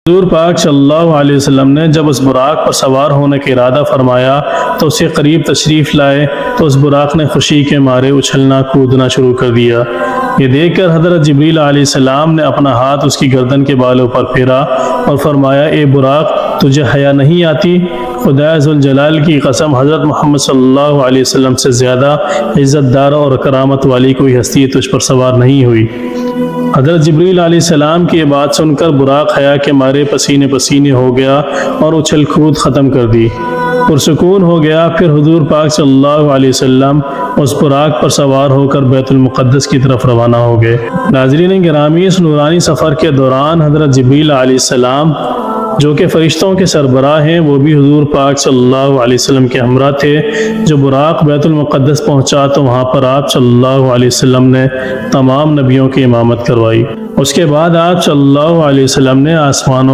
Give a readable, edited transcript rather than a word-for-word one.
حضور پاک صلی اللہ علیہ وسلم نے جب اس براق پر سوار ہونے کا ارادہ فرمایا تو اسے قریب تشریف لائے تو اس براق نے خوشی کے مارے اچھلنا کودنا شروع کر دیا۔ یہ دیکھ کر حضرت جبریل علیہ السلام نے اپنا ہاتھ اس کی گردن کے بالوں پر پھیرا اور فرمایا، اے براق، تجھے حیا نہیں آتی؟ خدا ذوالجلال کی قسم، حضرت محمد صلی اللہ علیہ وسلم سے زیادہ عزت دار اور کرامت والی کوئی ہستی تجھ پر سوار نہیں ہوئی۔ حضرت جبریل علیہ السلام کی یہ بات سن کر براق حیا کے مارے پسینے پسینے ہو گیا اور اچھل کود ختم کر دی، پرسکون ہو گیا۔ پھر حضور پاک صلی اللہ علیہ وسلم اس براق پر سوار ہو کر بیت المقدس کی طرف روانہ ہو گئے۔ ناظرین گرامی، اس نورانی سفر کے دوران حضرت جبریل علیہ السلام جو کہ فرشتوں کے سربراہ ہیں، وہ بھی حضور پاک صلی اللہ علیہ وسلم کے ہمراہ تھے۔ جو براق بیت المقدس پہنچا تو وہاں پر آپ صلی اللہ علیہ وسلم نے تمام نبیوں کی امامت کروائی۔ اس کے بعد آپ صلی اللہ علیہ وسلم نے آسمانوں